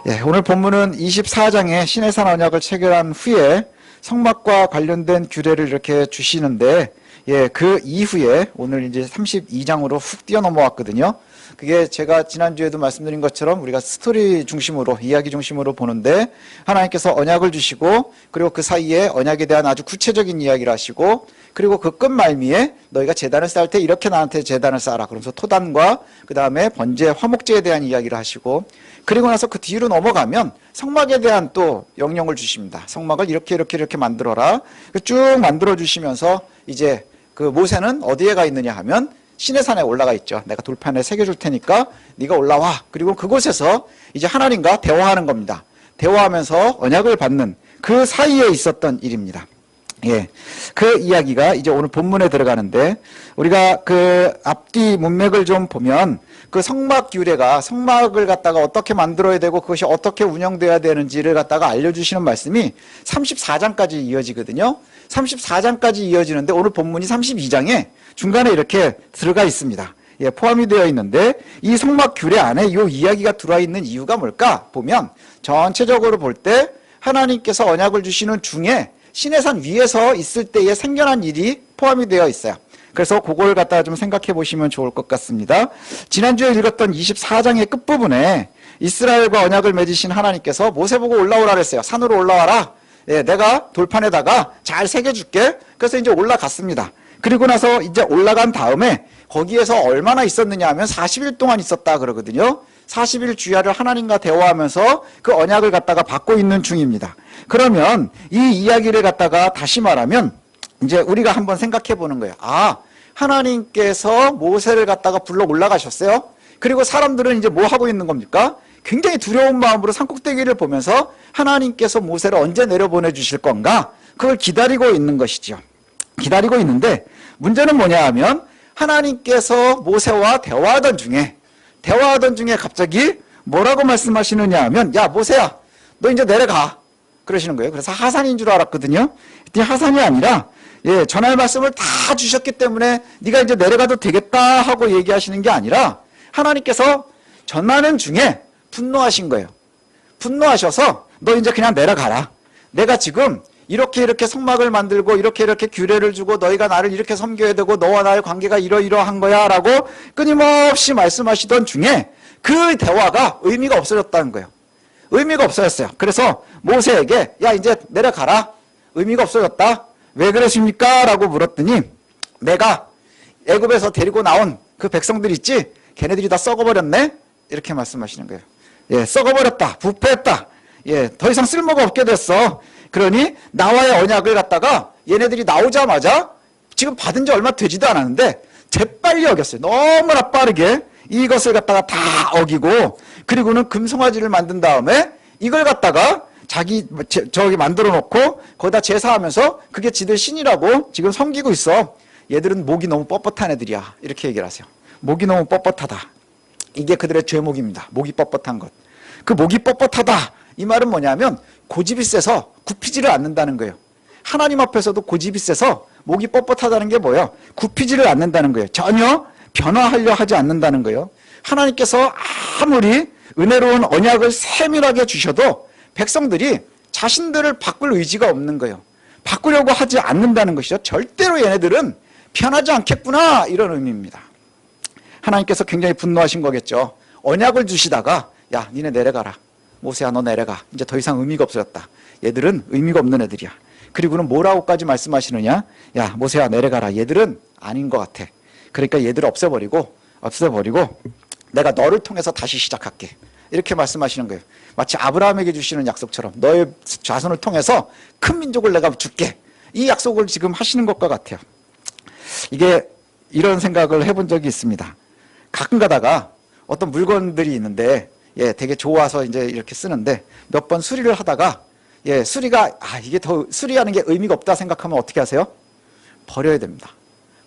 예, 오늘 본문은 24장에 시내산 언약을 체결한 후에 성막과 관련된 규례를 이렇게 주시는데, 예, 그 이후에 오늘 이제 32장으로 훅 뛰어넘어왔거든요. 그게 제가 지난주에도 말씀드린 것처럼 우리가 스토리 중심으로, 이야기 중심으로 보는데, 하나님께서 언약을 주시고, 그리고 그 사이에 언약에 대한 아주 구체적인 이야기를 하시고, 그리고 그 끝말미에 너희가 제단을 쌓을 때 이렇게 나한테 제단을 쌓아라. 그러면서 토단과 그 다음에 번제, 화목제에 대한 이야기를 하시고, 그리고 나서 그 뒤로 넘어가면 성막에 대한 또 명령을 주십니다. 성막을 이렇게 만들어라. 쭉 만들어 주시면서 이제 그 모세는 어디에 가 있느냐 하면 시내산에 올라가 있죠. 내가 돌판에 새겨줄 테니까 네가 올라와. 그리고 그곳에서 이제 하나님과 대화하는 겁니다. 대화하면서 언약을 받는 그 사이에 있었던 일입니다. 예, 그 이야기가 이제 오늘 본문에 들어가는데, 우리가 그 앞뒤 문맥을 좀 보면 그 성막 규례가, 성막을 갖다가 어떻게 만들어야 되고 그것이 어떻게 운영돼야 되는지를 갖다가 알려주시는 말씀이 34장까지 이어지거든요. 34장까지 이어지는데 오늘 본문이 32장에 중간에 이렇게 들어가 있습니다. 예, 포함이 되어 있는데, 이 성막 규례 안에 이 이야기가 들어와 있는 이유가 뭘까 보면, 전체적으로 볼 때 하나님께서 언약을 주시는 중에 시내산 위에서 있을 때에 생겨난 일이 포함이 되어 있어요. 그래서 그걸 갖다가 좀 생각해 보시면 좋을 것 같습니다. 지난주에 읽었던 24장의 끝부분에 이스라엘과 언약을 맺으신 하나님께서 모세 보고 올라오라 그랬어요. 산으로 올라와라. 예, 내가 돌판에다가 잘 새겨줄게. 그래서 이제 올라갔습니다. 그리고 나서 이제 올라간 다음에 거기에서 얼마나 있었느냐 하면 40일 동안 있었다 그러거든요. 40일 주야를 하나님과 대화하면서 그 언약을 갖다가 받고 있는 중입니다. 그러면 이 이야기를 갖다가 다시 말하면 이제 우리가 한번 생각해 보는 거예요. 아, 하나님께서 모세를 갖다가 불러 올라가셨어요. 그리고 사람들은 이제 뭐 하고 있는 겁니까? 굉장히 두려운 마음으로 산꼭대기를 보면서 하나님께서 모세를 언제 내려보내 주실 건가? 그걸 기다리고 있는 것이죠. 기다리고 있는데, 문제는 뭐냐 하면 하나님께서 모세와 대화하던 중에 갑자기 뭐라고 말씀하시느냐 하면, 야 모세야, 너 이제 내려가 그러시는 거예요. 그래서 하산인 줄 알았거든요. 하산이 아니라, 예, 전할 말씀을 다 주셨기 때문에 네가 이제 내려가도 되겠다 하고 얘기하시는 게 아니라, 하나님께서 전하는 중에 분노하신 거예요. 분노하셔서 너 이제 그냥 내려가라. 내가 지금 이렇게 성막을 만들고 이렇게 규례를 주고 너희가 나를 이렇게 섬겨야 되고 너와 나의 관계가 이러이러한 거야 라고 끊임없이 말씀하시던 중에 그 대화가 의미가 없어졌다는 거예요. 의미가 없어졌어요. 그래서 모세에게 야 이제 내려가라. 의미가 없어졌다. 왜 그러십니까? 라고 물었더니, 내가 애굽에서 데리고 나온 그 백성들 있지? 걔네들이 다 썩어버렸네? 이렇게 말씀하시는 거예요. 예, 썩어버렸다. 부패했다. 예, 더 이상 쓸모가 없게 됐어. 그러니 나와의 언약을 갖다가 얘네들이 나오자마자 지금 받은 지 얼마 되지도 않았는데 재빨리 어겼어요. 너무나 빠르게 이것을 갖다가 다 어기고, 그리고는 금송아지를 만든 다음에 이걸 갖다가 저기 만들어 놓고 거기다 제사하면서 그게 지들 신이라고 지금 섬기고 있어. 얘들은 목이 너무 뻣뻣한 애들이야. 이렇게 얘기를 하세요. 목이 너무 뻣뻣하다. 이게 그들의 죄목입니다. 목이 뻣뻣한 것. 그 목이 뻣뻣하다. 이 말은 뭐냐면 고집이 세서 굽히지를 않는다는 거예요. 하나님 앞에서도 고집이 세서 목이 뻣뻣하다는 게 뭐예요? 굽히지를 않는다는 거예요. 전혀 변화하려 하지 않는다는 거예요. 하나님께서 아무리 은혜로운 언약을 세밀하게 주셔도 백성들이 자신들을 바꿀 의지가 없는 거예요. 바꾸려고 하지 않는다는 것이죠. 절대로 얘네들은 편하지 않겠구나, 이런 의미입니다. 하나님께서 굉장히 분노하신 거겠죠. 언약을 주시다가 야 니네 내려가라. 모세야 너 내려가. 이제 더 이상 의미가 없어졌다. 얘들은 의미가 없는 애들이야. 그리고는 뭐라고까지 말씀하시느냐? 야 모세야 내려가라. 얘들은 아닌 것 같아. 그러니까 얘들을 없애버리고 내가 너를 통해서 다시 시작할게. 이렇게 말씀하시는 거예요. 마치 아브라함에게 주시는 약속처럼 너의 자손을 통해서 큰 민족을 내가 줄게. 이 약속을 지금 하시는 것과 같아요. 이게 이런 생각을 해본 적이 있습니다. 가끔 가다가 어떤 물건들이 있는데, 예, 되게 좋아서 이제 이렇게 쓰는데 몇 번 수리를 하다가, 예, 수리가, 이게 더 수리하는 게 의미가 없다 생각하면 어떻게 하세요? 버려야 됩니다.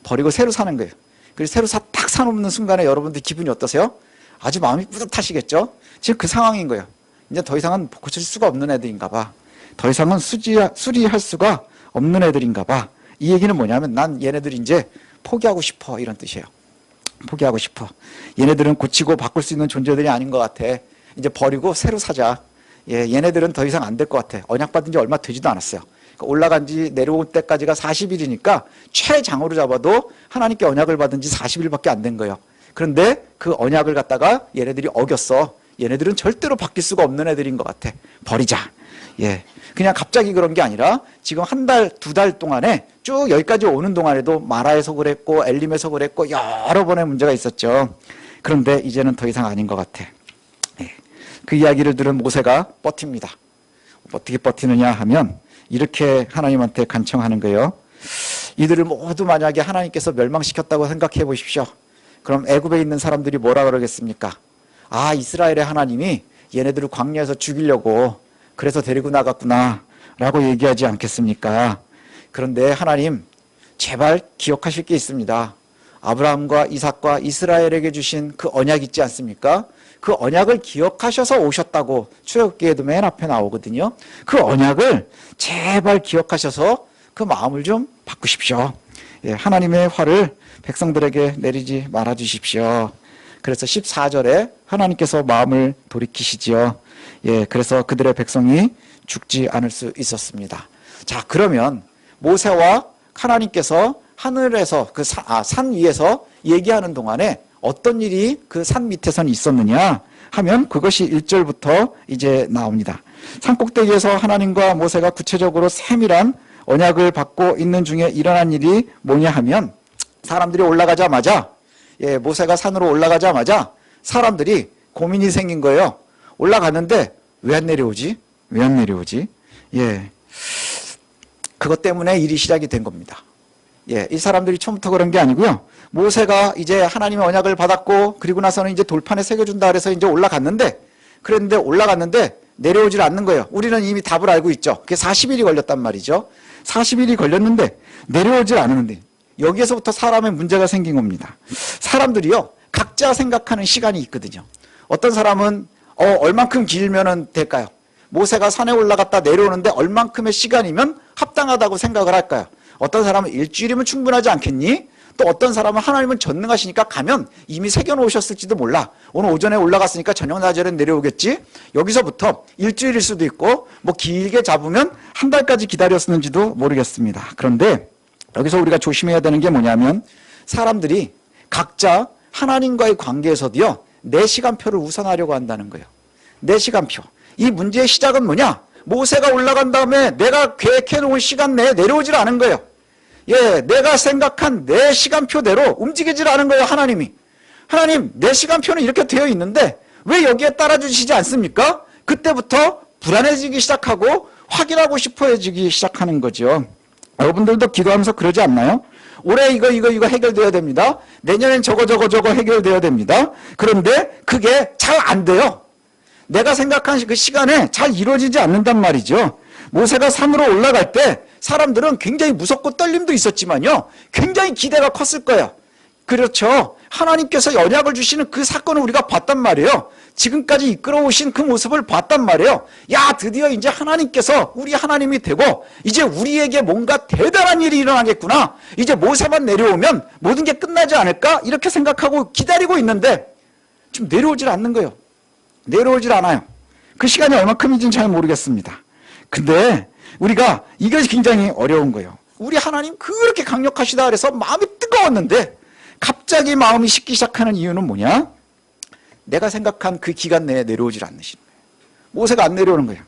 버리고 새로 사는 거예요. 그리고 새로 딱 사놓는 순간에 여러분들 기분이 어떠세요? 아주 마음이 뿌듯하시겠죠? 지금 그 상황인 거예요. 이제 더 이상은 고칠 수가 없는 애들인가 봐. 더 이상은 수리할 수가 없는 애들인가 봐. 이 얘기는 뭐냐면 난 얘네들이 이제 포기하고 싶어, 이런 뜻이에요. 포기하고 싶어. 얘네들은 고치고 바꿀 수 있는 존재들이 아닌 것 같아. 이제 버리고 새로 사자. 예, 얘네들은 더 이상 안 될 것 같아. 언약 받은 지 얼마 되지도 않았어요. 그러니까 올라간 지 내려올 때까지가 40일이니까 최장으로 잡아도 하나님께 언약을 받은 지 40일밖에 안 된 거예요. 그런데 그 언약을 갖다가 얘네들이 어겼어. 얘네들은 절대로 바뀔 수가 없는 애들인 것 같아. 버리자. 예, 그냥 갑자기 그런 게 아니라 지금 한 달, 두 달 동안에 쭉 여기까지 오는 동안에도 마라에서 그랬고 엘림에서 그랬고 여러 번의 문제가 있었죠. 그런데 이제는 더 이상 아닌 것 같아. 예, 그 이야기를 들은 모세가 버팁니다. 어떻게 버티느냐 하면 이렇게 하나님한테 간청하는 거예요. 이들을 모두 만약에 하나님께서 멸망시켰다고 생각해 보십시오. 그럼 애굽에 있는 사람들이 뭐라 그러겠습니까? 아, 이스라엘의 하나님이 얘네들을 광야에서 죽이려고 그래서 데리고 나갔구나 라고 얘기하지 않겠습니까? 그런데 하나님 제발 기억하실 게 있습니다. 아브라함과 이삭과 이스라엘에게 주신 그 언약 있지 않습니까? 그 언약을 기억하셔서 오셨다고 출애굽기에도 맨 앞에 나오거든요. 그 언약을 제발 기억하셔서 그 마음을 좀 바꾸십시오. 예, 하나님의 화를 백성들에게 내리지 말아 주십시오. 그래서 14절에 하나님께서 마음을 돌이키시지요. 예, 그래서 그들의 백성이 죽지 않을 수 있었습니다. 자, 그러면 모세와 하나님께서 하늘에서 산 위에서 얘기하는 동안에 어떤 일이 그 산 밑에선 있었느냐 하면 그것이 1절부터 이제 나옵니다. 산 꼭대기에서 하나님과 모세가 구체적으로 세밀한 언약을 받고 있는 중에 일어난 일이 뭐냐 하면 사람들이 올라가자마자 예, 모세가 산으로 올라가자마자 사람들이 고민이 생긴 거예요. 올라갔는데 왜 안 내려오지? 왜 안 내려오지? 예, 그것 때문에 일이 시작이 된 겁니다. 예, 이 사람들이 처음부터 그런 게 아니고요. 모세가 이제 하나님의 언약을 받았고 그리고 나서는 이제 돌판에 새겨준다 그래서 이제 올라갔는데 그랬는데 올라갔는데 내려오질 않는 거예요. 우리는 이미 답을 알고 있죠. 그게 40일이 걸렸단 말이죠. 40일이 걸렸는데 내려오질 않았는데 여기에서부터 사람의 문제가 생긴 겁니다. 사람들이요, 각자 생각하는 시간이 있거든요. 어떤 사람은 얼만큼 길면은 될까요? 모세가 산에 올라갔다 내려오는데 얼만큼의 시간이면 합당하다고 생각을 할까요? 어떤 사람은 일주일이면 충분하지 않겠니? 또 어떤 사람은 하나님은 전능하시니까 가면 이미 새겨놓으셨을지도 몰라. 오늘 오전에 올라갔으니까 저녁 낮에는 내려오겠지? 여기서부터 일주일일 수도 있고 뭐 길게 잡으면 한 달까지 기다렸는지도 모르겠습니다. 그런데 여기서 우리가 조심해야 되는 게 뭐냐면 사람들이 각자 하나님과의 관계에서도요, 내 시간표를 우선하려고 한다는 거예요. 내 시간표. 이 문제의 시작은 뭐냐? 모세가 올라간 다음에 내가 계획해 놓은 시간 내에 내려오질 않은 거예요. 예, 내가 생각한 내 시간표대로 움직이질 않은 거예요, 하나님이. 하나님, 내 시간표는 이렇게 되어 있는데 왜 여기에 따라주시지 않습니까? 그때부터 불안해지기 시작하고 확인하고 싶어지기 시작하는 거죠. 여러분들도 기도하면서 그러지 않나요? 올해 이거 해결돼야 됩니다. 내년엔 저거 해결돼야 됩니다. 그런데 그게 잘 안 돼요. 내가 생각한 그 시간에 잘 이루어지지 않는단 말이죠. 모세가 산으로 올라갈 때 사람들은 굉장히 무섭고 떨림도 있었지만요, 굉장히 기대가 컸을 거예요. 그렇죠. 하나님께서 언약을 주시는 그 사건을 우리가 봤단 말이에요. 지금까지 이끌어오신 그 모습을 봤단 말이에요. 야, 드디어 이제 하나님께서 우리 하나님이 되고 이제 우리에게 뭔가 대단한 일이 일어나겠구나. 이제 모세만 내려오면 모든 게 끝나지 않을까? 이렇게 생각하고 기다리고 있는데 지금 내려오질 않는 거예요. 내려오질 않아요. 그 시간이 얼마큼인지는 잘 모르겠습니다. 근데 우리가 이것이 굉장히 어려운 거예요. 우리 하나님 그렇게 강력하시다 그래서 마음이 뜨거웠는데 갑자기 마음이 식기 시작하는 이유는 뭐냐? 내가 생각한 그 기간 내에 내려오질 않으시는 거예요. 모세가 안 내려오는 거예요.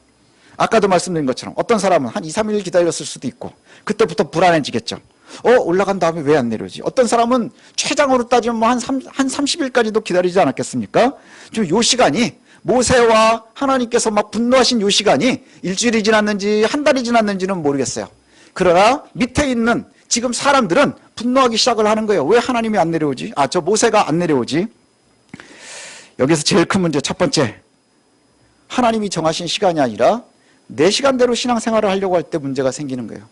아까도 말씀드린 것처럼 어떤 사람은 한 2, 3일 기다렸을 수도 있고 그때부터 불안해지겠죠. 올라간 다음에 왜 안 내려오지? 어떤 사람은 최장으로 따지면 뭐 한 30일까지도 기다리지 않았겠습니까? 좀 요 시간이 모세와 하나님께서 막 분노하신 요 시간이 일주일이 지났는지 한 달이 지났는지는 모르겠어요. 그러나 밑에 있는 지금 사람들은 분노하기 시작을 하는 거예요. 왜 하나님이 안 내려오지? 저 모세가 안 내려오지? 여기서 제일 큰 문제 첫 번째, 하나님이 정하신 시간이 아니라 내 시간대로 신앙생활을 하려고 할 때 문제가 생기는 거예요.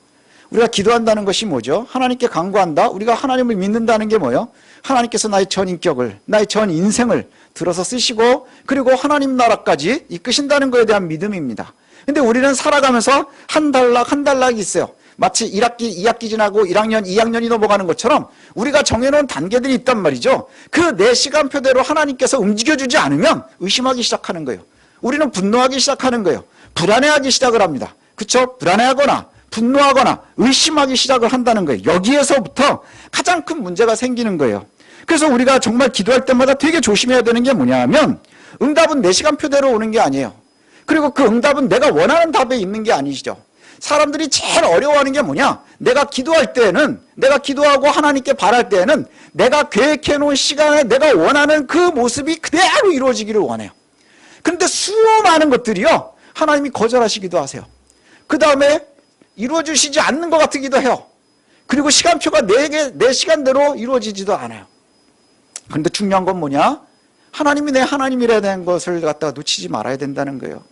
우리가 기도한다는 것이 뭐죠? 하나님께 간구한다? 우리가 하나님을 믿는다는 게 뭐예요? 하나님께서 나의 전 인격을, 나의 전 인생을 들어서 쓰시고 그리고 하나님 나라까지 이끄신다는 것에 대한 믿음입니다. 근데 우리는 살아가면서 한 단락 한 단락이 있어요. 마치 1학기, 2학기 지나고 1학년, 2학년이 넘어가는 것처럼 우리가 정해놓은 단계들이 있단 말이죠. 그 내 시간표대로 하나님께서 움직여주지 않으면 의심하기 시작하는 거예요. 우리는 분노하기 시작하는 거예요. 불안해하기 시작을 합니다. 그렇죠? 불안해하거나 분노하거나 의심하기 시작을 한다는 거예요. 여기에서부터 가장 큰 문제가 생기는 거예요. 그래서 우리가 정말 기도할 때마다 되게 조심해야 되는 게 뭐냐 하면 응답은 내 시간표대로 오는 게 아니에요. 그리고 그 응답은 내가 원하는 답에 있는 게 아니시죠. 사람들이 제일 어려워하는 게 뭐냐? 내가 기도할 때에는, 내가 기도하고 하나님께 바랄 때에는 내가 계획해 놓은 시간에 내가 원하는 그 모습이 그대로 이루어지기를 원해요. 그런데 수많은 것들이요, 하나님이 거절하시기도 하세요. 그 다음에 이루어지지 않는 것 같기도 해요. 그리고 시간표가 내 시간대로 이루어지지도 않아요. 그런데 중요한 건 뭐냐? 하나님이 내 하나님이라는 것을 갖다가 놓치지 말아야 된다는 거예요.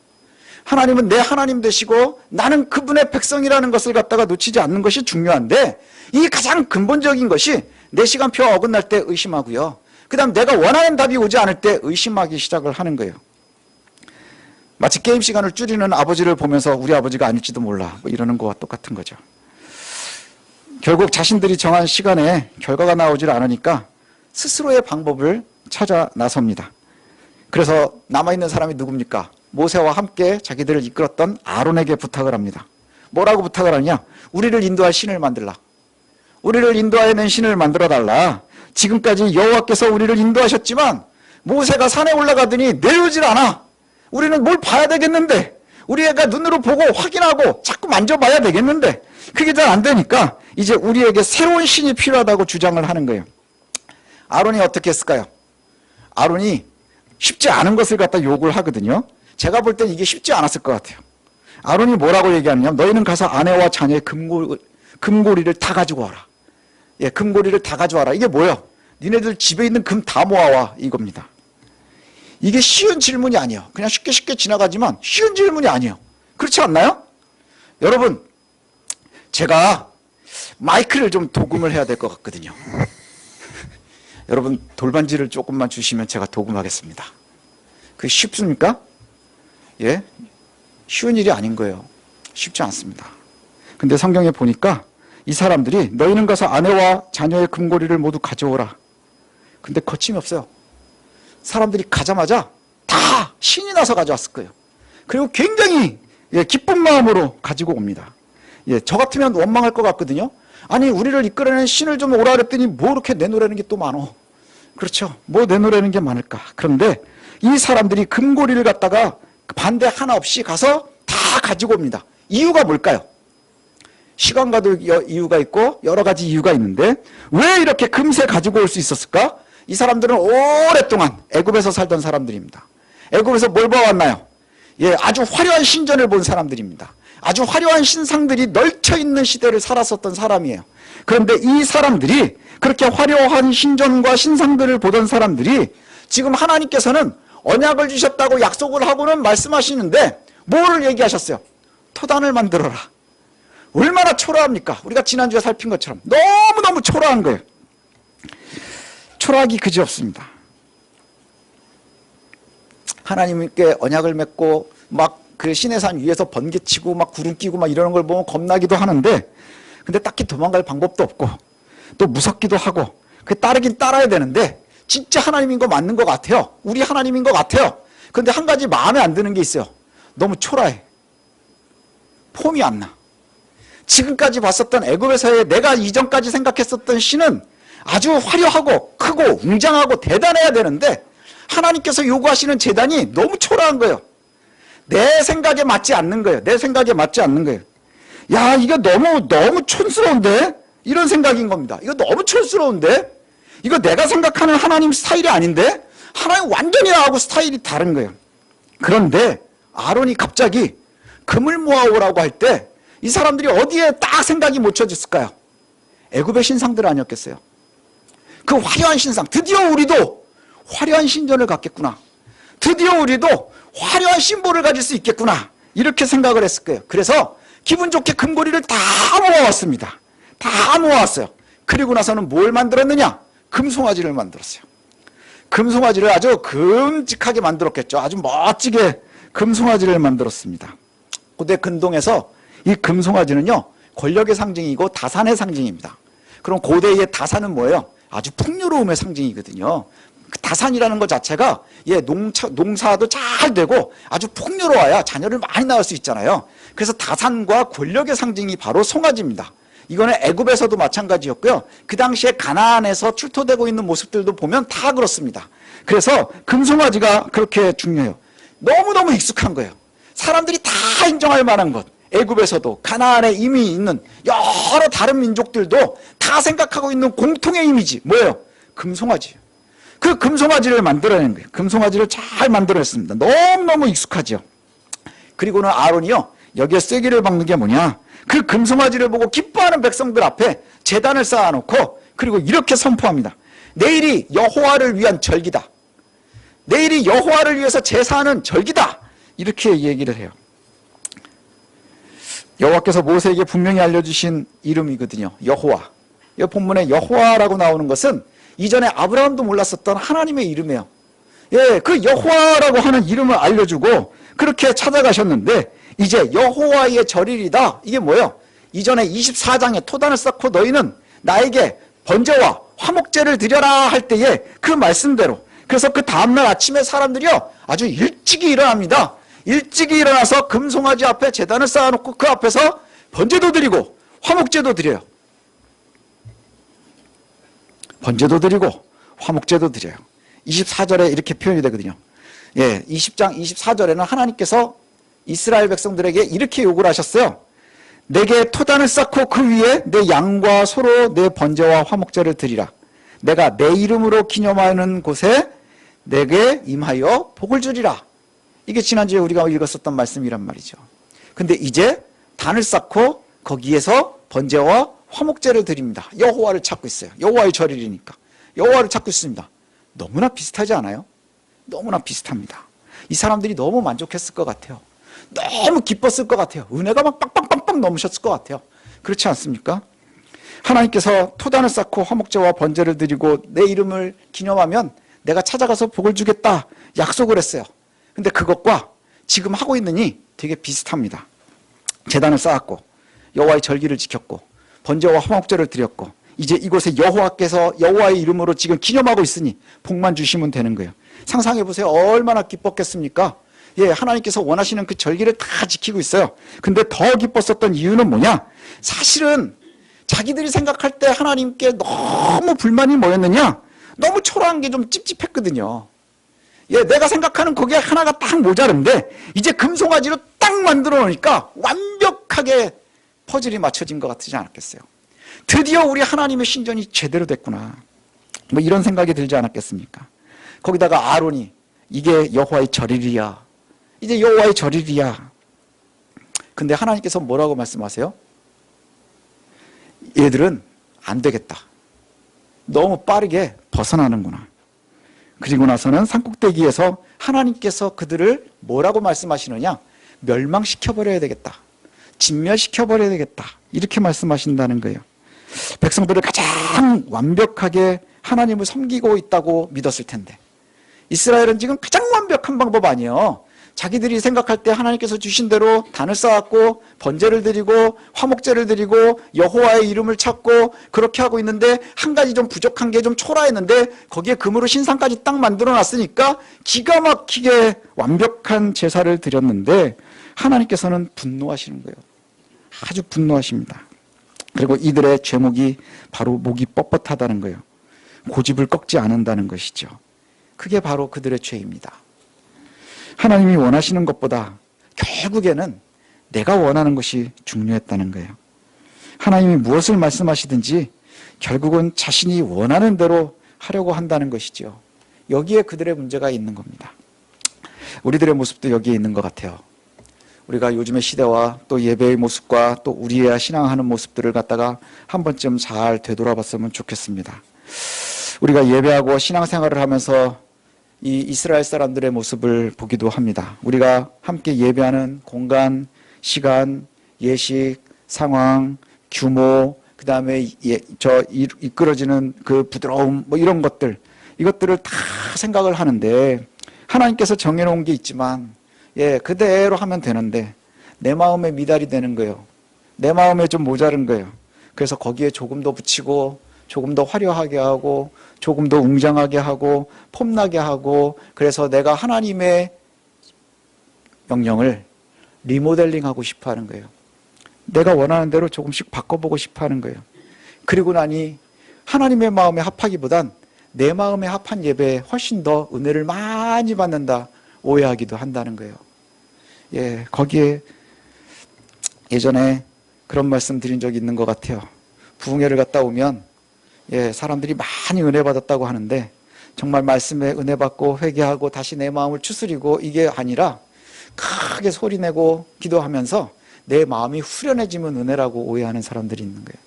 하나님은 내 하나님 되시고 나는 그분의 백성이라는 것을 갖다가 놓치지 않는 것이 중요한데, 이 가장 근본적인 것이 내 시간표와 어긋날 때 의심하고요, 그 다음 내가 원하는 답이 오지 않을 때 의심하기 시작을 하는 거예요. 마치 게임 시간을 줄이는 아버지를 보면서 우리 아버지가 아닐지도 몰라, 뭐 이러는 거와 똑같은 거죠. 결국 자신들이 정한 시간에 결과가 나오질 않으니까 스스로의 방법을 찾아 나섭니다. 그래서 남아있는 사람이 누굽니까? 모세와 함께 자기들을 이끌었던 아론에게 부탁을 합니다. 뭐라고 부탁을 하냐? 우리를 인도할 신을 만들라. 우리를 인도하는 신을 만들어 달라. 지금까지 여호와께서 우리를 인도하셨지만 모세가 산에 올라가더니 내려오질 않아. 우리는 뭘 봐야 되겠는데, 우리가 눈으로 보고 확인하고 자꾸 만져봐야 되겠는데 그게 잘 안 되니까 이제 우리에게 새로운 신이 필요하다고 주장을 하는 거예요. 아론이 어떻게 했을까요? 아론이 쉽지 않은 것을 갖다 요구를 하거든요. 제가 볼 땐 이게 쉽지 않았을 것 같아요. 아론이 뭐라고 얘기하느냐? 너희는 가서 아내와 자녀의 금고리를 다 가지고 와라. 예, 금고리를 다 가져와라. 이게 뭐예요? 니네들 집에 있는 금 다 모아와, 이겁니다. 이게 쉬운 질문이 아니에요. 그냥 쉽게 지나가지만 쉬운 질문이 아니에요. 그렇지 않나요? 여러분, 제가 마이크를 좀 도금을 해야 될 것 같거든요. 여러분, 돌반지를 조금만 주시면 제가 도금하겠습니다. 그게 쉽습니까? 예? 쉬운 일이 아닌 거예요. 쉽지 않습니다. 근데 성경에 보니까 이 사람들이 너희는 가서 아내와 자녀의 금고리를 모두 가져오라. 근데 거침이 없어요. 사람들이 가자마자 다 신이 나서 가져왔을 거예요. 그리고 굉장히 기쁜 마음으로 가지고 옵니다. 예, 저 같으면 원망할 것 같거든요. 아니, 우리를 이끌어내는 신을 좀 오라 그랬더니 뭐 이렇게 내놓으라는 게 또 많어. 그렇죠. 뭐 내놓으라는 게 많을까. 그런데 이 사람들이 금고리를 갖다가 반대 하나 없이 가서 다 가지고 옵니다. 이유가 뭘까요? 시간과도 이유가 있고 여러 가지 이유가 있는데 왜 이렇게 금세 가지고 올 수 있었을까? 이 사람들은 오랫동안 애굽에서 살던 사람들입니다. 애굽에서 뭘 봐왔나요? 예, 아주 화려한 신전을 본 사람들입니다. 아주 화려한 신상들이 널쳐 있는 시대를 살았었던 사람이에요. 그런데 이 사람들이, 그렇게 화려한 신전과 신상들을 보던 사람들이 지금 하나님께서는 언약을 주셨다고 약속을 하고는 말씀하시는데 뭐를 얘기하셨어요? 토단을 만들어라. 얼마나 초라합니까? 우리가 지난주에 살핀 것처럼 너무너무 초라한 거예요. 초라하기 그지없습니다. 하나님께 언약을 맺고 막 그 시내산 위에서 번개치고 막 구름 끼고 막 이러는 걸 보면 겁나기도 하는데, 근데 딱히 도망갈 방법도 없고 또 무섭기도 하고, 그 따르긴 따라야 되는데 진짜 하나님인 거 맞는 것 같아요. 우리 하나님인 것 같아요. 근데 한 가지 마음에 안 드는 게 있어요. 너무 초라해. 폼이 안 나. 지금까지 봤었던 애굽에서의 내가 이전까지 생각했었던 신은 아주 화려하고 크고 웅장하고 대단해야 되는데 하나님께서 요구하시는 제단이 너무 초라한 거예요. 내 생각에 맞지 않는 거예요. 내 생각에 맞지 않는 거예요. 야, 이거 너무 촌스러운데? 이런 생각인 겁니다. 이거 너무 촌스러운데? 이거 내가 생각하는 하나님 스타일이 아닌데? 하나님 완전히 나하고 스타일이 다른 거예요. 그런데 아론이 갑자기 금을 모아오라고 할 때 이 사람들이 어디에 딱 생각이 못 쳐졌을까요? 애굽의 신상들 아니었겠어요? 그 화려한 신상, 드디어 우리도 화려한 신전을 갖겠구나. 드디어 우리도 화려한 심볼을 가질 수 있겠구나. 이렇게 생각을 했을 거예요. 그래서 기분 좋게 금고리를 다 모아왔습니다. 다 모아왔어요. 그리고 나서는 뭘 만들었느냐? 금송아지를 만들었어요. 금송아지를 아주 끔찍하게 만들었겠죠. 아주 멋지게 금송아지를 만들었습니다. 고대 근동에서 이 금송아지는요, 권력의 상징이고 다산의 상징입니다. 그럼 고대의 다산은 뭐예요? 아주 풍요로움의 상징이거든요. 그 다산이라는 것 자체가 농사도 잘 되고 아주 풍요로워야 자녀를 많이 낳을 수 있잖아요. 그래서 다산과 권력의 상징이 바로 송아지입니다. 이거는 애굽에서도 마찬가지였고요. 그 당시에 가나안에서 출토되고 있는 모습들도 보면 다 그렇습니다. 그래서 금송아지가 그렇게 중요해요. 너무너무 익숙한 거예요. 사람들이 다 인정할 만한 것. 애굽에서도 가나안에 이미 있는 여러 다른 민족들도 다 생각하고 있는 공통의 이미지 뭐예요? 금송아지예요. 그 금송아지를 만들어낸 거예요. 금송아지를 잘 만들어냈습니다. 너무너무 익숙하죠. 그리고는 아론이요, 여기에 쐐기를 박는 게 뭐냐, 그 금송아지를 보고 기뻐하는 백성들 앞에 제단을 쌓아놓고 그리고 이렇게 선포합니다. 내일이 여호와를 위한 절기다. 내일이 여호와를 위해서 제사하는 절기다. 이렇게 얘기를 해요. 여호와께서 모세에게 분명히 알려주신 이름이거든요. 여호와. 이 본문에 여호와라고 나오는 것은 이전에 아브라함도 몰랐었던 하나님의 이름이에요. 예, 그 여호와라고 하는 이름을 알려주고 그렇게 찾아가셨는데 이제 여호와의 절일이다. 이게 뭐예요? 이전에 24장에 토단을 쌓고 너희는 나에게 번제와 화목제를 드려라 할 때에 그 말씀대로, 그래서 그 다음날 아침에 사람들이요 아주 일찍이 일어납니다. 일찍이 일어나서 금송아지 앞에 제단을 쌓아놓고 그 앞에서 번제도 드리고 화목제도 드려요. 번제도 드리고 화목제도 드려요. 24절에 이렇게 표현이 되거든요. 예, 20장 24절에는 하나님께서 이스라엘 백성들에게 이렇게 요구를 하셨어요. 내게 토단을 쌓고 그 위에 내 양과 소로 내 번제와 화목제를 드리라. 내가 내 이름으로 기념하는 곳에 내게 임하여 복을 주리라. 이게 지난주에 우리가 읽었었던 말씀이란 말이죠. 근데 이제 단을 쌓고 거기에서 번제와 화목제를 드립니다. 여호와를 찾고 있어요. 여호와의 절일이니까 여호와를 찾고 있습니다. 너무나 비슷하지 않아요? 너무나 비슷합니다. 이 사람들이 너무 만족했을 것 같아요. 너무 기뻤을 것 같아요. 은혜가 막 빵빵빵빵 넘으셨을 것 같아요. 그렇지 않습니까? 하나님께서 토단을 쌓고 화목제와 번제를 드리고 내 이름을 기념하면 내가 찾아가서 복을 주겠다 약속을 했어요. 근데 그것과 지금 하고 있는 이 되게 비슷합니다. 제단을 쌓았고 여호와의 절기를 지켰고 번제와 화목제를 드렸고 이제 이곳에 여호와께서 여호와의 이름으로 지금 기념하고 있으니 복만 주시면 되는 거예요. 상상해 보세요. 얼마나 기뻤겠습니까? 예, 하나님께서 원하시는 그 절기를 다 지키고 있어요. 근데 더 기뻤었던 이유는 뭐냐? 사실은 자기들이 생각할 때 하나님께 너무 불만이 뭐였느냐? 너무 초라한 게 좀 찝찝했거든요. 예, 내가 생각하는 거기에 하나가 딱 모자른데 이제 금송아지로 딱 만들어 놓으니까 완벽하게 퍼즐이 맞춰진 것 같지 않았겠어요? 드디어 우리 하나님의 신전이 제대로 됐구나. 뭐 이런 생각이 들지 않았겠습니까? 거기다가 아론이 이게 여호와의 절일이야. 이제 여호와의 절일이야. 근데 하나님께서 뭐라고 말씀하세요? 얘들은 안 되겠다. 너무 빠르게 벗어나는구나. 그리고 나서는 산꼭대기에서 하나님께서 그들을 뭐라고 말씀하시느냐? 멸망시켜버려야 되겠다. 진멸시켜버려야 되겠다. 이렇게 말씀하신다는 거예요. 백성들을 가장 완벽하게 하나님을 섬기고 있다고 믿었을 텐데 이스라엘은 지금 가장 완벽한 방법 아니에요. 자기들이 생각할 때 하나님께서 주신 대로 단을 쌓았고 번제를 드리고 화목제를 드리고 여호와의 이름을 찾고 그렇게 하고 있는데 한 가지 좀 부족한 게 좀 초라했는데 거기에 금으로 신상까지 딱 만들어 놨으니까 기가 막히게 완벽한 제사를 드렸는데 하나님께서는 분노하시는 거예요. 아주 분노하십니다. 그리고 이들의 죄목이 바로 목이 뻣뻣하다는 거예요. 고집을 꺾지 않는다는 것이죠. 그게 바로 그들의 죄입니다. 하나님이 원하시는 것보다 결국에는 내가 원하는 것이 중요했다는 거예요. 하나님이 무엇을 말씀하시든지 결국은 자신이 원하는 대로 하려고 한다는 것이죠. 여기에 그들의 문제가 있는 겁니다. 우리들의 모습도 여기에 있는 것 같아요. 우리가 요즘의 시대와 또 예배의 모습과 또 우리의 신앙하는 모습들을 갖다가 한 번쯤 잘 되돌아봤으면 좋겠습니다. 우리가 예배하고 신앙생활을 하면서 이 이스라엘 사람들의 모습을 보기도 합니다. 우리가 함께 예배하는 공간, 시간, 예식, 상황, 규모, 그 다음에 이끌어지는 그 부드러움, 뭐 이런 것들, 이것들을 다 생각을 하는데 하나님께서 정해놓은 게 있지만 예, 그대로 하면 되는데 내 마음에 미달이 되는 거예요. 내 마음에 좀 모자른 거예요. 그래서 거기에 조금 더 붙이고 조금 더 화려하게 하고 조금 더 웅장하게 하고 폼나게 하고, 그래서 내가 하나님의 명령을 리모델링하고 싶어 하는 거예요. 내가 원하는 대로 조금씩 바꿔보고 싶어 하는 거예요. 그리고 나니 하나님의 마음에 합하기보단 내 마음에 합한 예배에 훨씬 더 은혜를 많이 받는다 오해하기도 한다는 거예요. 예, 거기에 예전에 그런 말씀 드린 적이 있는 것 같아요. 부흥회를 갔다 오면 사람들이 많이 은혜 받았다고 하는데, 정말 말씀에 은혜 받고 회개하고 다시 내 마음을 추스리고 이게 아니라 크게 소리내고 기도하면서 내 마음이 후련해지면 은혜라고 오해하는 사람들이 있는 거예요.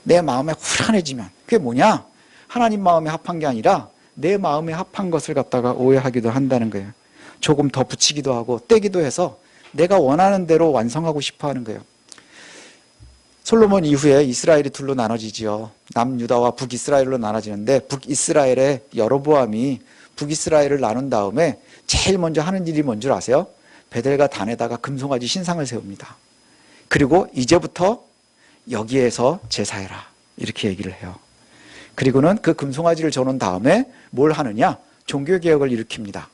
내 마음에 후련해지면 그게 뭐냐? 하나님 마음에 합한 게 아니라 내 마음에 합한 것을 갖다가 오해하기도 한다는 거예요. 조금 더 붙이기도 하고 떼기도 해서 내가 원하는 대로 완성하고 싶어 하는 거예요. 솔로몬 이후에 이스라엘이 둘로 나눠지지요. 남유다와 북이스라엘로 나눠지는데, 북이스라엘의 여로보암이 북이스라엘을 나눈 다음에 제일 먼저 하는 일이 뭔 줄 아세요? 베델과 단에다가 금송아지 신상을 세웁니다. 그리고 이제부터 여기에서 제사해라 이렇게 얘기를 해요. 그리고는 그 금송아지를 저놓은 다음에 뭘 하느냐? 종교개혁을 일으킵니다.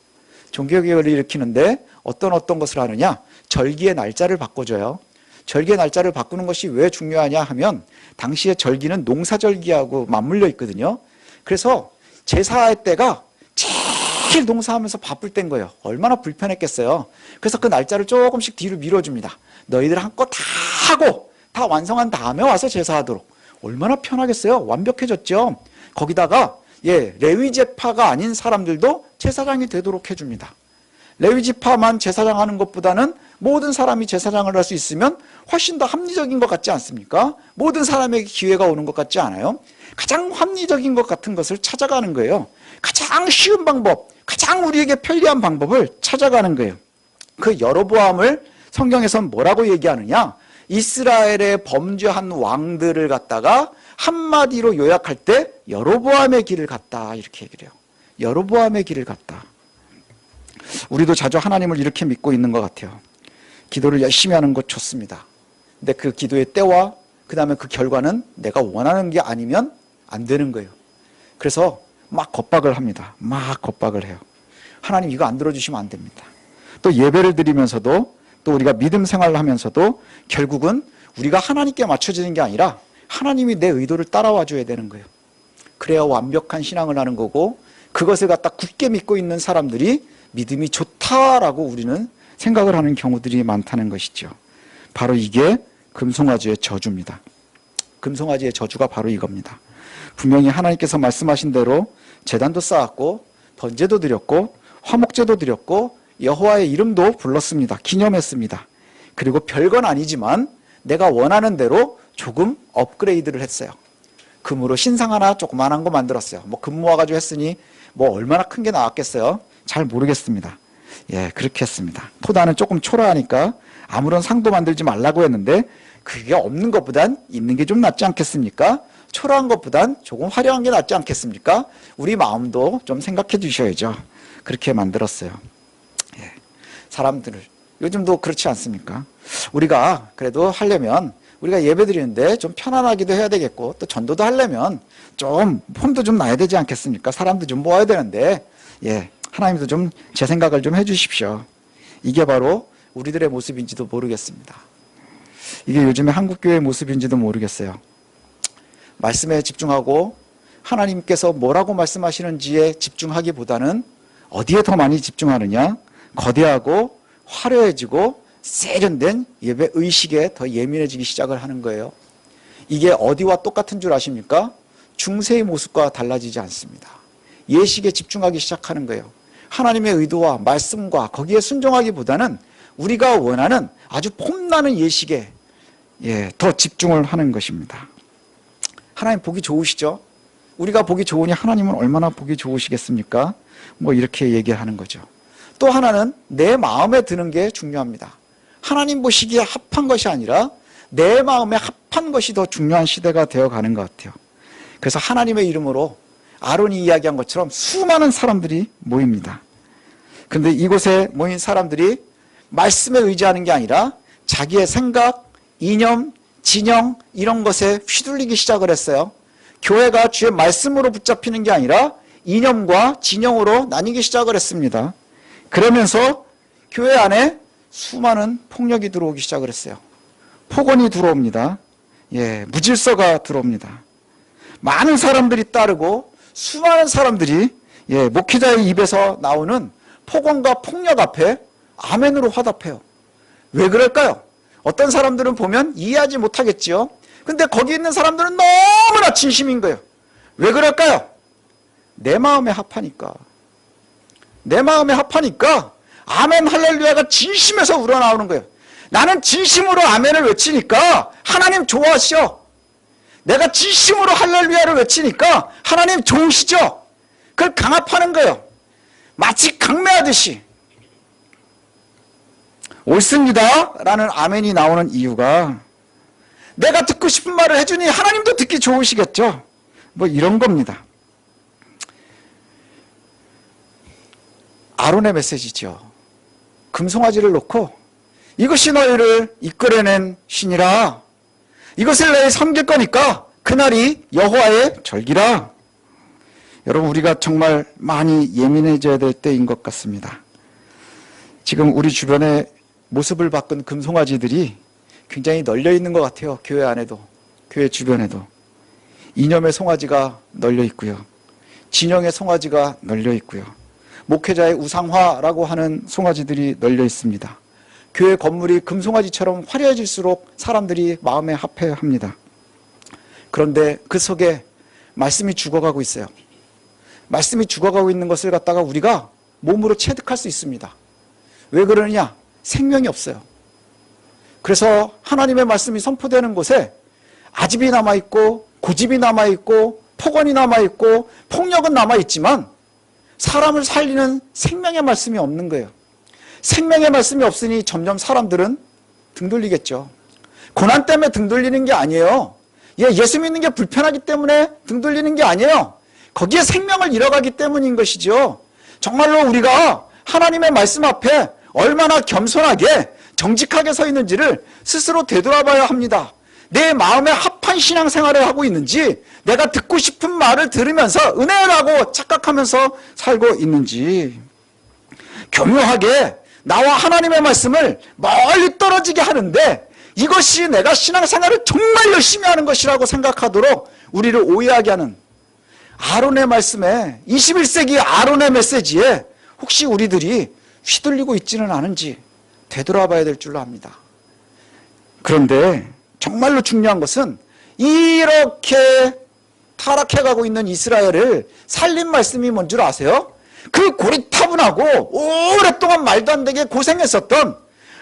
종교개혁을 일으키는데 어떤 것을 하느냐? 절기의 날짜를 바꿔줘요. 절기의 날짜를 바꾸는 것이 왜 중요하냐 하면, 당시에 절기는 농사절기하고 맞물려 있거든요. 그래서 제사할 때가 제일 농사하면서 바쁠 때인 거예요. 얼마나 불편했겠어요. 그래서 그 날짜를 조금씩 뒤로 밀어줍니다. 너희들 한껏 다 하고 다 완성한 다음에 와서 제사하도록. 얼마나 편하겠어요. 완벽해졌죠. 거기다가 레위지파가 아닌 사람들도 제사장이 되도록 해줍니다. 레위지파만 제사장 하는 것보다는 모든 사람이 제사장을 할 수 있으면 훨씬 더 합리적인 것 같지 않습니까? 모든 사람에게 기회가 오는 것 같지 않아요? 가장 합리적인 것 같은 것을 찾아가는 거예요. 가장 쉬운 방법, 가장 우리에게 편리한 방법을 찾아가는 거예요. 그 여로보암을 성경에서는 뭐라고 얘기하느냐? 이스라엘의 범죄한 왕들을 갖다가 한마디로 요약할 때 여로보암의 길을 갔다 이렇게 얘기를 해요. 여로보암의 길을 갔다. 우리도 자주 하나님을 이렇게 믿고 있는 것 같아요. 기도를 열심히 하는 것 좋습니다. 근데 그 기도의 때와 그 다음에 그 결과는 내가 원하는 게 아니면 안 되는 거예요. 그래서 막 겁박을 합니다. 막 겁박을 해요. 하나님 이거 안 들어주시면 안 됩니다. 또 예배를 드리면서도, 또 우리가 믿음 생활을 하면서도 결국은 우리가 하나님께 맞춰지는 게 아니라 하나님이 내 의도를 따라와 줘야 되는 거예요. 그래야 완벽한 신앙을 하는 거고, 그것을 갖다 굳게 믿고 있는 사람들이 믿음이 좋다라고 우리는 생각을 하는 경우들이 많다는 것이죠. 바로 이게 금송아지의 저주입니다. 금송아지의 저주가 바로 이겁니다. 분명히 하나님께서 말씀하신 대로 제단도 쌓았고 번제도 드렸고 화목제도 드렸고 여호와의 이름도 불렀습니다. 기념했습니다. 그리고 별건 아니지만 내가 원하는 대로 조금 업그레이드를 했어요. 금으로 신상 하나 조그만한 거 만들었어요. 뭐 금 모아가지고 했으니 뭐 얼마나 큰 게 나왔겠어요? 잘 모르겠습니다. 그렇게 했습니다. 토다는 조금 초라하니까 아무런 상도 만들지 말라고 했는데, 그게 없는 것보단 있는 게 좀 낫지 않겠습니까? 초라한 것보단 조금 화려한 게 낫지 않겠습니까? 우리 마음도 좀 생각해 주셔야죠. 그렇게 만들었어요. 사람들을, 요즘도 그렇지 않습니까? 우리가 그래도 하려면 우리가 예배 드리는데 좀 편안하기도 해야 되겠고, 또 전도도 하려면 좀 폼도 좀 나야 되지 않겠습니까? 사람도 좀 모아야 되는데, 하나님도 좀 제 생각을 좀 해주십시오. 이게 바로 우리들의 모습인지도 모르겠습니다. 이게 요즘의 한국교회의 모습인지도 모르겠어요. 말씀에 집중하고 하나님께서 뭐라고 말씀하시는지에 집중하기보다는 어디에 더 많이 집중하느냐? 거대하고 화려해지고 세련된 예배 의식에 더 예민해지기 시작을 하는 거예요. 이게 어디와 똑같은 줄 아십니까? 중세의 모습과 달라지지 않습니다. 예식에 집중하기 시작하는 거예요. 하나님의 의도와 말씀과 거기에 순종하기보다는 우리가 원하는 아주 폼나는 예식에 더 집중을 하는 것입니다. 하나님 보기 좋으시죠? 우리가 보기 좋으니 하나님은 얼마나 보기 좋으시겠습니까? 뭐 이렇게 얘기하는 거죠. 또 하나는 내 마음에 드는 게 중요합니다. 하나님 보시기에 합한 것이 아니라 내 마음에 합한 것이 더 중요한 시대가 되어가는 것 같아요. 그래서 하나님의 이름으로 아론이 이야기한 것처럼 수많은 사람들이 모입니다. 그런데 이곳에 모인 사람들이 말씀에 의지하는 게 아니라 자기의 생각, 이념, 진영 이런 것에 휘둘리기 시작을 했어요. 교회가 주의 말씀으로 붙잡히는 게 아니라 이념과 진영으로 나뉘기 시작을 했습니다. 그러면서 교회 안에 수많은 폭력이 들어오기 시작을 했어요. 폭언이 들어옵니다. 무질서가 들어옵니다. 많은 사람들이 따르고 수많은 사람들이 목회자의 입에서 나오는 폭언과 폭력 앞에 아멘으로 화답해요. 왜 그럴까요? 어떤 사람들은 보면 이해하지 못하겠지요. 근데 거기 있는 사람들은 너무나 진심인 거예요. 왜 그럴까요? 내 마음에 합하니까. 내 마음에 합하니까 아멘 할렐루야가 진심에서 우러나오는 거예요. 나는 진심으로 아멘을 외치니까 하나님 좋아하시죠. 내가 진심으로 할렐루야를 외치니까 하나님 좋으시죠. 그걸 강압하는 거예요. 마치 강매하듯이. 옳습니다 라는 아멘이 나오는 이유가 내가 듣고 싶은 말을 해주니 하나님도 듣기 좋으시겠죠. 뭐 이런 겁니다. 아론의 메시지죠. 금송아지를 놓고 이것이 너희를 이끌어낸 신이라. 이것을 너희 섬길 거니까 그날이 여호와의 절기라. 여러분, 우리가 정말 많이 예민해져야 될 때인 것 같습니다. 지금 우리 주변에 모습을 바꾼 금송아지들이 굉장히 널려 있는 것 같아요. 교회 안에도, 교회 주변에도. 이념의 송아지가 널려 있고요. 진영의 송아지가 널려 있고요. 목회자의 우상화라고 하는 송아지들이 널려 있습니다. 교회 건물이 금송아지처럼 화려해질수록 사람들이 마음에 합해합니다. 그런데 그 속에 말씀이 죽어가고 있어요. 말씀이 죽어가고 있는 것을 갖다가 우리가 몸으로 체득할 수 있습니다. 왜 그러느냐? 생명이 없어요. 그래서 하나님의 말씀이 선포되는 곳에 아집이 남아있고 고집이 남아있고 폭언이 남아있고 폭력은 남아있지만 사람을 살리는 생명의 말씀이 없는 거예요. 생명의 말씀이 없으니 점점 사람들은 등 돌리겠죠. 고난 때문에 등 돌리는 게 아니에요. 예수 믿는 게 불편하기 때문에 등 돌리는 게 아니에요. 거기에 생명을 잃어가기 때문인 것이죠. 정말로 우리가 하나님의 말씀 앞에 얼마나 겸손하게 정직하게 서 있는지를 스스로 되돌아봐야 합니다. 내 마음에 합한 신앙생활을 하고 있는지, 내가 듣고 싶은 말을 들으면서 은혜라고 착각하면서 살고 있는지, 교묘하게 나와 하나님의 말씀을 멀리 떨어지게 하는데 이것이 내가 신앙생활을 정말 열심히 하는 것이라고 생각하도록 우리를 오해하게 하는 아론의 말씀에, 21세기 아론의 메시지에 혹시 우리들이 휘둘리고 있지는 않은지 되돌아봐야 될 줄로 압니다. 그런데 정말로 중요한 것은 이렇게 타락해가고 있는 이스라엘을 살린 말씀이 뭔 줄 아세요? 그 고리타분하고 오랫동안 말도 안 되게 고생했었던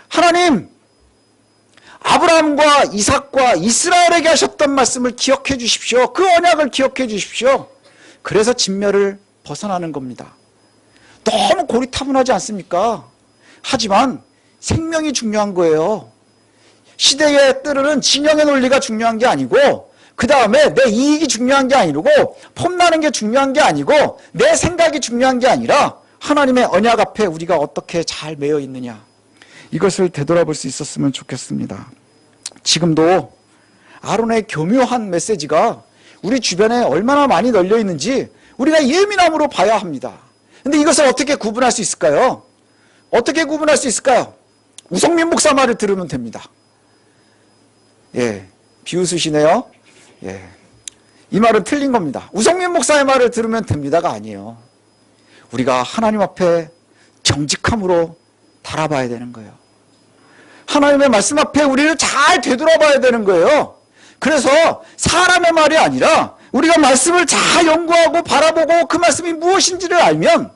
하나님, 아브라함과 이삭과 이스라엘에게 하셨던 말씀을 기억해 주십시오. 그 언약을 기억해 주십시오. 그래서 진멸을 벗어나는 겁니다. 너무 고리타분하지 않습니까? 하지만 생명이 중요한 거예요. 시대에 따르는 진영의 논리가 중요한 게 아니고, 그 다음에 내 이익이 중요한 게 아니고, 폼나는 게 중요한 게 아니고, 내 생각이 중요한 게 아니라 하나님의 언약 앞에 우리가 어떻게 잘 매여 있느냐, 이것을 되돌아볼 수 있었으면 좋겠습니다. 지금도 아론의 교묘한 메시지가 우리 주변에 얼마나 많이 널려 있는지 우리가 예민함으로 봐야 합니다. 근데 이것을 어떻게 구분할 수 있을까요? 어떻게 구분할 수 있을까요? 우성민 목사 말을 들으면 됩니다. 비웃으시네요. 이 말은 틀린 겁니다. 우성민 목사의 말을 들으면 됩니다가 아니에요. 우리가 하나님 앞에 정직함으로 달아봐야 되는 거예요. 하나님의 말씀 앞에 우리를 잘 되돌아봐야 되는 거예요. 그래서 사람의 말이 아니라 우리가 말씀을 잘 연구하고 바라보고 그 말씀이 무엇인지를 알면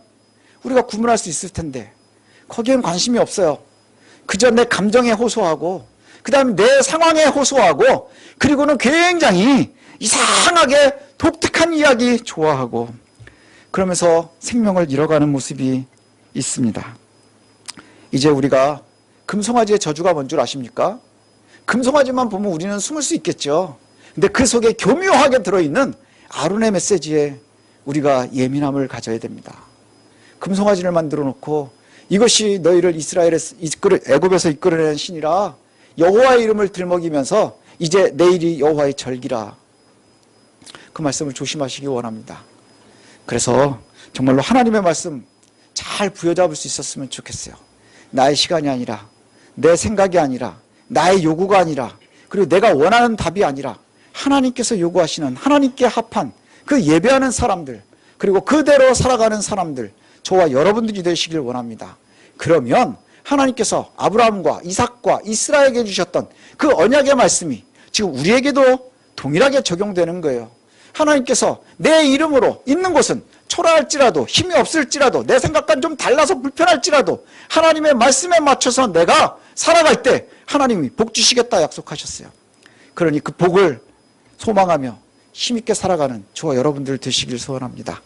우리가 구분할 수 있을 텐데 거기엔 관심이 없어요. 그저 내 감정에 호소하고, 그 다음에 내 상황에 호소하고, 그리고는 굉장히 이상하게 독특한 이야기 좋아하고, 그러면서 생명을 잃어가는 모습이 있습니다. 이제 우리가 금송아지의 저주가 뭔 줄 아십니까? 금송아지만 보면 우리는 숨을 수 있겠죠. 근데 그 속에 교묘하게 들어있는 아론의 메시지에 우리가 예민함을 가져야 됩니다. 금송아지를 만들어 놓고 이것이 너희를 애굽에서 이끌어낸 신이라 여호와의 이름을 들먹이면서 이제 내일이 여호와의 절기라. 그 말씀을 조심하시기 원합니다. 그래서 정말로 하나님의 말씀 잘 부여잡을 수 있었으면 좋겠어요. 나의 시간이 아니라, 내 생각이 아니라, 나의 요구가 아니라, 그리고 내가 원하는 답이 아니라 하나님께서 요구하시는, 하나님께 합한 그 예배하는 사람들, 그리고 그대로 살아가는 사람들, 저와 여러분들이 되시길 원합니다. 그러면 하나님께서 아브라함과 이삭과 이스라엘에게 주셨던 그 언약의 말씀이 지금 우리에게도 동일하게 적용되는 거예요. 하나님께서 내 이름으로 있는 곳은 초라할지라도, 힘이 없을지라도, 내 생각과는 좀 달라서 불편할지라도 하나님의 말씀에 맞춰서 내가 살아갈 때 하나님이 복 주시겠다 약속하셨어요. 그러니 그 복을 소망하며 힘있게 살아가는 저와 여러분들 되시길 소원합니다.